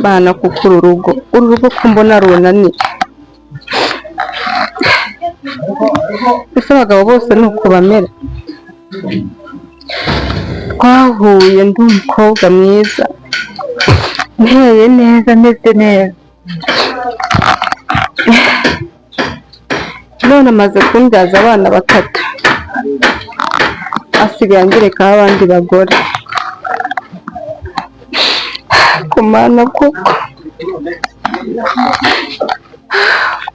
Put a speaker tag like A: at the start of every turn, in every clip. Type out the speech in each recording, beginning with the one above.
A: bana kuko uru rugo ko mbona runaniye. Ese abagabo bose ni uko bamera? Twahuye ndi umukobwa mwiza, nteye neza, meze neza, none amaze kumbyaza abana 3, asigaye angerekaho abandi bagore. Kumana koko,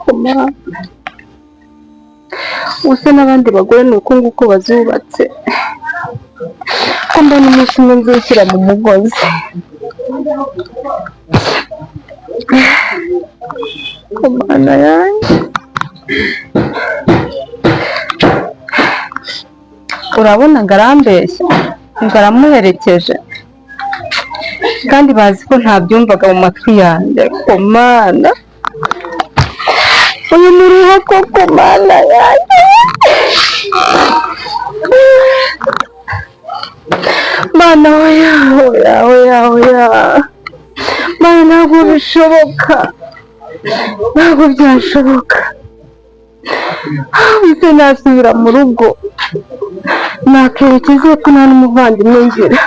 A: kumana use n'abandi bagore ni uko nguko bazubatse, ko mbona umunsi umwe nzishyira mu mugozi. Kumana yanjye, urabona ngo arambeshya, ngo aramuherekeje, kandi bazi ko ntabyumvaga mu matwi yanjye. Kumana, uyu muruho koko Mana yanjye, Mana oya Mana, ntabwo bishoboka, ntabwo byashoboka. Ese nasubira mu rugo nakerekeza ko nta n'umuvandimwe ngira.